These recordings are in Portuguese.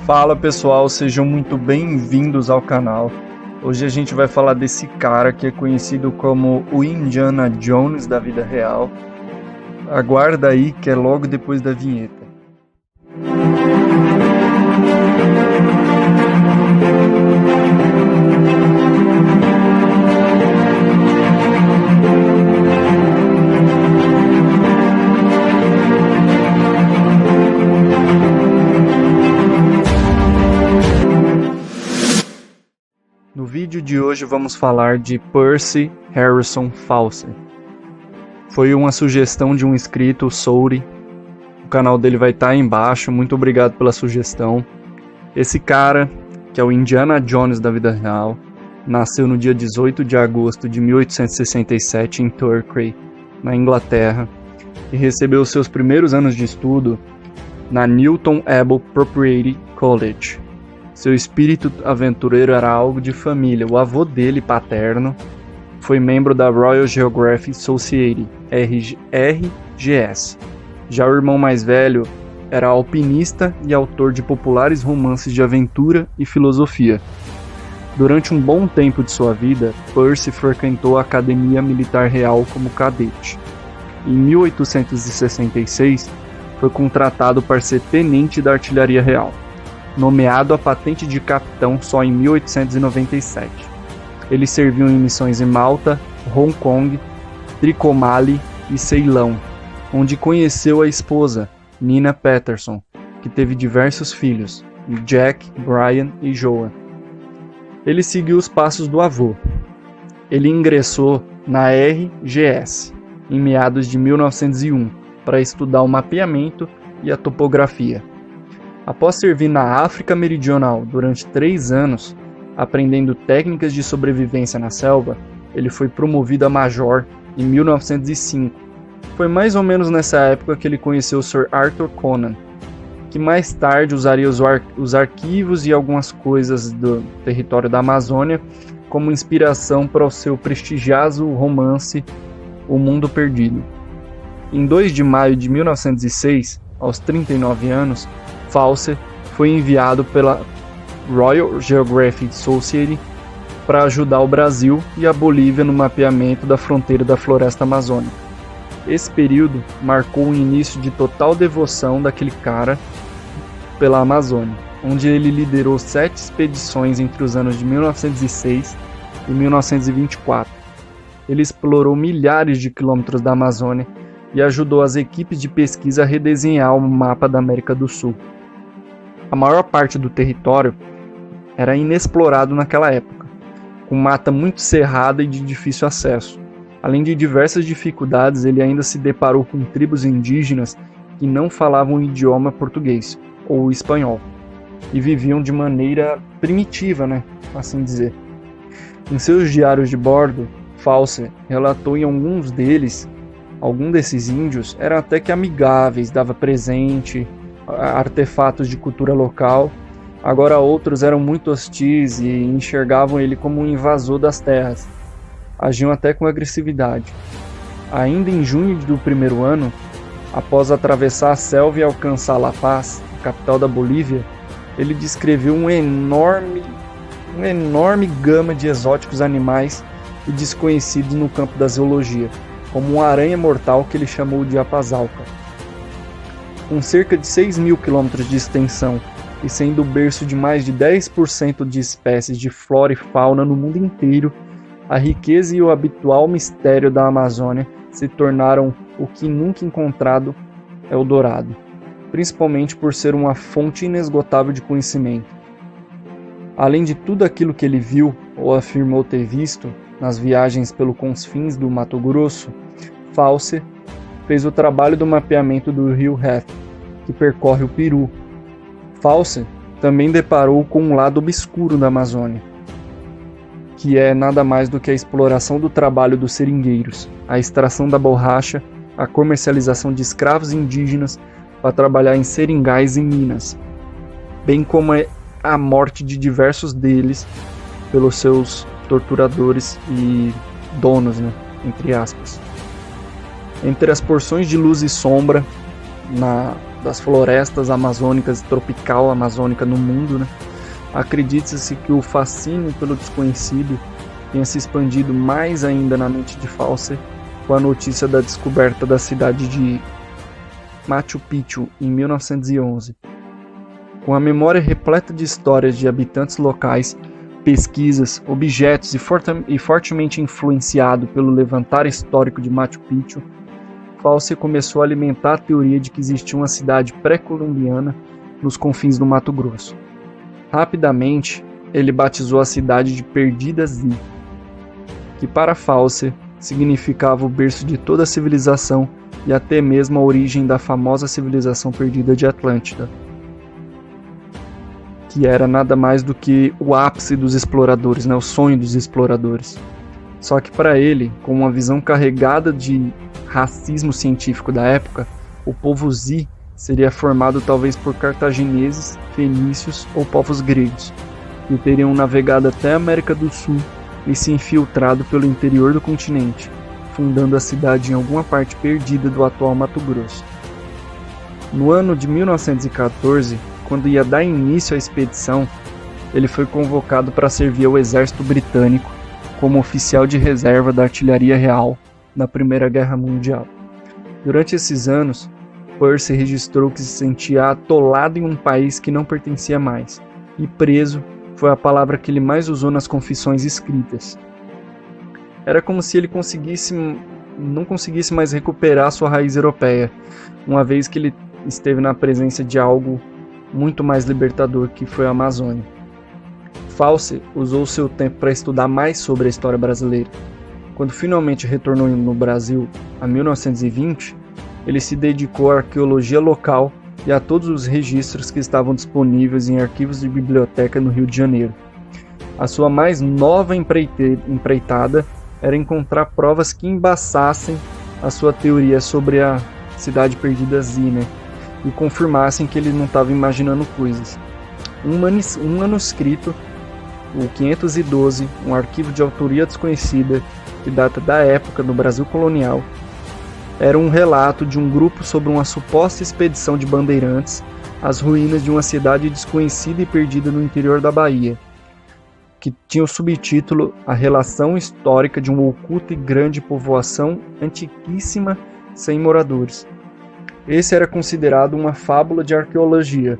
Fala pessoal, sejam muito bem-vindos ao canal. Hoje a gente vai falar desse cara que é conhecido como o Indiana Jones da vida real. Aguarda aí que é logo depois da vinheta. No vídeo de hoje vamos falar de Percy Harrison Fawcett. Foi uma sugestão de um inscrito, o Souri. O canal dele vai estar aí embaixo, muito obrigado pela sugestão. Esse cara, que é o Indiana Jones da vida real, nasceu no dia 18 de agosto de 1867 em Torquay, na Inglaterra, e recebeu seus primeiros anos de estudo na Newton Abbot Proprietary College. Seu espírito aventureiro era algo de família. O avô dele, paterno, foi membro da Royal Geographic Society, RGS. Já o irmão mais velho era alpinista e autor de populares romances de aventura e filosofia. Durante um bom tempo de sua vida, Percy frequentou a Academia Militar Real como cadete. Em 1866, foi contratado para ser tenente da Artilharia Real, nomeado a patente de capitão só em 1897. Ele serviu em missões em Malta, Hong Kong, Trincomalee e Ceilão, onde conheceu a esposa, Nina Patterson, que teve diversos filhos, Jack, Brian e Joan. Ele seguiu os passos do avô. Ele ingressou na RGS em meados de 1901 para estudar o mapeamento e a topografia. Após servir na África Meridional durante 3 anos, aprendendo técnicas de sobrevivência na selva, ele foi promovido a major em 1905. Foi mais ou menos nessa época que ele conheceu Sir Arthur Conan, que mais tarde usaria os arquivos e algumas coisas do território da Amazônia como inspiração para o seu prestigioso romance O Mundo Perdido. Em 2 de maio de 1906, aos 39 anos, Fawcett foi enviado pela Royal Geographic Society para ajudar o Brasil e a Bolívia no mapeamento da fronteira da floresta amazônica. Esse período marcou o início de total devoção daquele cara pela Amazônia, onde ele liderou 7 expedições entre os anos de 1906 e 1924. Ele explorou milhares de quilômetros da Amazônia e ajudou as equipes de pesquisa a redesenhar o mapa da América do Sul. A maior parte do território era inexplorado naquela época, com mata muito cerrada e de difícil acesso. Além de diversas dificuldades, ele ainda se deparou com tribos indígenas que não falavam o idioma português ou espanhol e viviam de maneira primitiva, assim dizer. Em seus diários de bordo, Fawcett relatou em alguns desses índios eram até que amigáveis, dava presente, artefatos de cultura local. Agora outros eram muito hostis e enxergavam ele como um invasor das terras. Agiam até com agressividade. Ainda em junho do primeiro ano, após atravessar a selva e alcançar La Paz, a capital da Bolívia, ele descreveu uma enorme gama de exóticos animais e desconhecidos no campo da zoologia, como uma aranha mortal que ele chamou de apazalca. Com cerca de 6.000 quilômetros de extensão e sendo o berço de mais de 10% de espécies de flora e fauna no mundo inteiro, a riqueza e o habitual mistério da Amazônia se tornaram o que nunca encontrado Eldorado, principalmente por ser uma fonte inesgotável de conhecimento. Além de tudo aquilo que ele viu ou afirmou ter visto nas viagens pelos confins do Mato Grosso, Fawcett fez o trabalho do mapeamento do rio Ref, que percorre o Peru. Fawcett também deparou com um lado obscuro da Amazônia, que é nada mais do que a exploração do trabalho dos seringueiros, a extração da borracha, a comercialização de escravos indígenas para trabalhar em seringais e minas, bem como a morte de diversos deles pelos seus torturadores e donos, entre aspas. Entre as porções de luz e sombra das florestas amazônicas e tropical amazônica no mundo, né? Acredita-se que o fascínio pelo desconhecido tenha se expandido mais ainda na mente de Fawcett com a notícia da descoberta da cidade de Machu Picchu em 1911. Com a memória repleta de histórias de habitantes locais, pesquisas, objetos e fortemente influenciado pelo levantar histórico de Machu Picchu, Fawcett começou a alimentar a teoria de que existia uma cidade pré-colombiana nos confins do Mato Grosso. Rapidamente, ele batizou a cidade de Perdidas-i, que para Fawcett significava o berço de toda a civilização e até mesmo a origem da famosa civilização perdida de Atlântida, que era nada mais do que o ápice dos exploradores, o sonho dos exploradores. Só que para ele, com uma visão carregada de racismo científico da época, o povo Zi seria formado talvez por cartagineses, fenícios ou povos gregos, que teriam navegado até a América do Sul e se infiltrado pelo interior do continente, fundando a cidade em alguma parte perdida do atual Mato Grosso. No ano de 1914, quando ia dar início à expedição, ele foi convocado para servir ao exército britânico como oficial de reserva da artilharia real na Primeira Guerra Mundial. Durante esses anos, Percy registrou que se sentia atolado em um país que não pertencia mais, e preso foi a palavra que ele mais usou nas confissões escritas. Era como se ele não conseguisse mais recuperar sua raiz europeia, uma vez que ele esteve na presença de algo muito mais libertador que foi a Amazônia. Fawcett usou seu tempo para estudar mais sobre a história brasileira. Quando finalmente retornou no Brasil, em 1920, ele se dedicou à arqueologia local e a todos os registros que estavam disponíveis em arquivos de biblioteca no Rio de Janeiro. A sua mais nova empreitada era encontrar provas que embaçassem a sua teoria sobre a cidade perdida Zi, e confirmassem que ele não estava imaginando coisas. Um manuscrito, o 512, um arquivo de autoria desconhecida, que data da época do Brasil colonial, era um relato de um grupo sobre uma suposta expedição de bandeirantes às ruínas de uma cidade desconhecida e perdida no interior da Bahia, que tinha o subtítulo A Relação Histórica de uma Oculta e Grande Povoação Antiquíssima Sem Moradores. Esse era considerado uma fábula de arqueologia,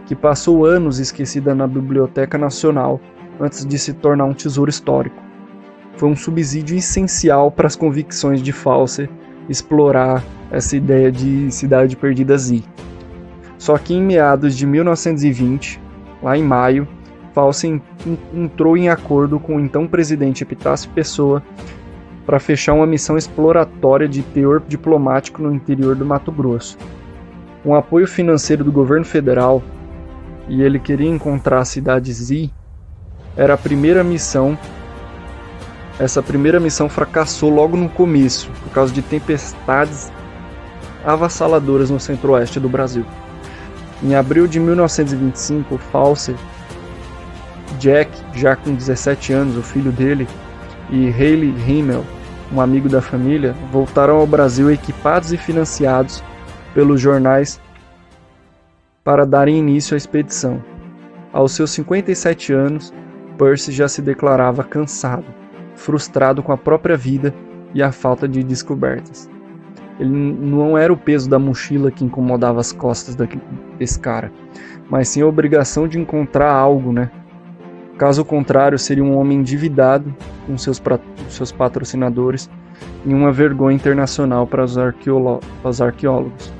que passou anos esquecida na Biblioteca Nacional antes de se tornar um tesouro histórico. Foi um subsídio essencial para as convicções de Fawcett explorar essa ideia de cidade perdida Zi. Só que em meados de 1920, lá em maio, Fawcett entrou em acordo com o então presidente Epitácio Pessoa para fechar uma missão exploratória de teor diplomático no interior do Mato Grosso. Com apoio financeiro do governo federal, e ele queria encontrar a cidade Zi, era a primeira missão. Essa primeira missão fracassou logo no começo, por causa de tempestades avassaladoras no centro-oeste do Brasil. Em abril de 1925, Fawcett, Jack, já com 17 anos, o filho dele, e Haley Himmel, um amigo da família, voltaram ao Brasil equipados e financiados pelos jornais para darem início à expedição. Aos seus 57 anos, Percy já se declarava cansado, frustrado com a própria vida e a falta de descobertas. Ele não era o peso da mochila que incomodava as costas desse cara, mas sim a obrigação de encontrar algo, Caso contrário, seria um homem endividado com seus patrocinadores e uma vergonha internacional para os arqueólogos.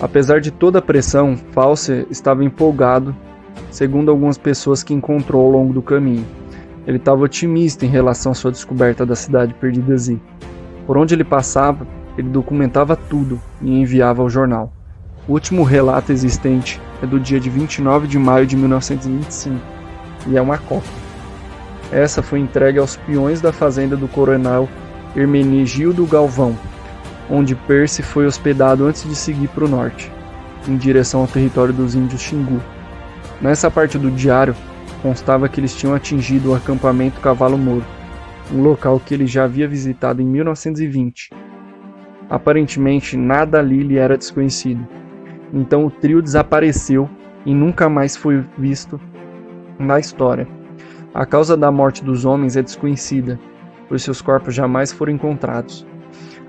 Apesar de toda a pressão, Fawcett estava empolgado, segundo algumas pessoas que encontrou ao longo do caminho. Ele estava otimista em relação à sua descoberta da cidade perdida Zi. Por onde ele passava, ele documentava tudo e enviava ao jornal. O último relato existente é do dia de 29 de maio de 1925. E é uma cópia. Essa foi entregue aos peões da fazenda do coronel Hermenegildo Galvão, onde Percy foi hospedado antes de seguir para o norte, em direção ao território dos índios Xingu. Nessa parte do diário, constava que eles tinham atingido o acampamento Cavalo Moro, um local que ele já havia visitado em 1920. Aparentemente, nada ali lhe era desconhecido. Então o trio desapareceu e nunca mais foi visto na história. A causa da morte dos homens é desconhecida, pois seus corpos jamais foram encontrados.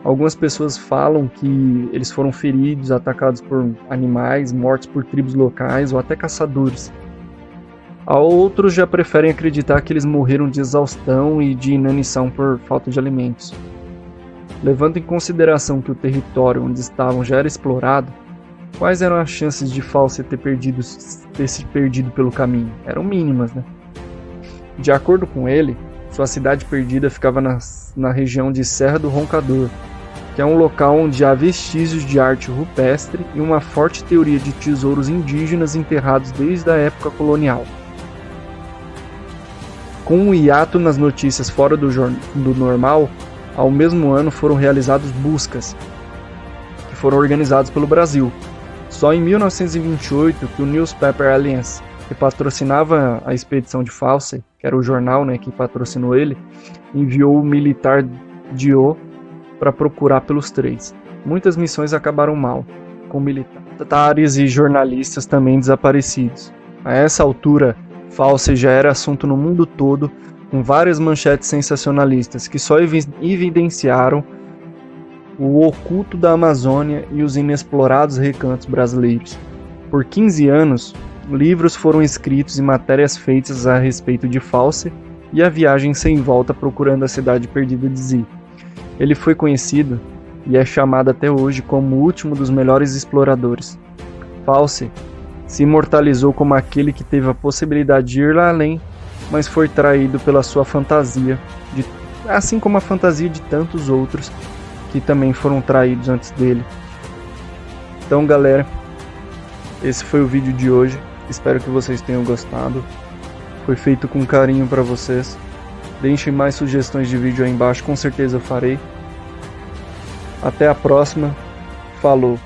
Algumas pessoas falam que eles foram feridos, atacados por animais, mortos por tribos locais ou até caçadores. Outros já preferem acreditar que eles morreram de exaustão e de inanição por falta de alimentos. Levando em consideração que o território onde estavam já era explorado, quais eram as chances de Fawcett ter se perdido pelo caminho? Eram mínimas, né? De acordo com ele, sua cidade perdida ficava na região de Serra do Roncador, que é um local onde há vestígios de arte rupestre e uma forte teoria de tesouros indígenas enterrados desde a época colonial. Com um hiato nas notícias fora do normal, ao mesmo ano foram realizadas buscas, que foram organizadas pelo Brasil. Só em 1928 que o Newspaper Alliance, que patrocinava a expedição de Fawcett, que era o jornal, né, que patrocinou ele, enviou o militar Dio para procurar pelos três. Muitas missões acabaram mal, com militares e jornalistas também desaparecidos. A essa altura, Fawcett já era assunto no mundo todo, com várias manchetes sensacionalistas que só evidenciaram o oculto da Amazônia e os inexplorados recantos brasileiros. Por 15 anos, livros foram escritos e matérias feitas a respeito de Fawcett e a viagem sem volta procurando a cidade perdida de Z. Ele foi conhecido e é chamado até hoje como o último dos melhores exploradores. Fawcett se imortalizou como aquele que teve a possibilidade de ir lá além, mas foi traído pela sua fantasia, assim como a fantasia de tantos outros que também foram traídos antes dele. Então, galera, esse foi o vídeo de hoje. Espero que vocês tenham gostado. Foi feito com carinho para vocês. Deixem mais sugestões de vídeo aí embaixo, com certeza eu farei. Até a próxima. Falou!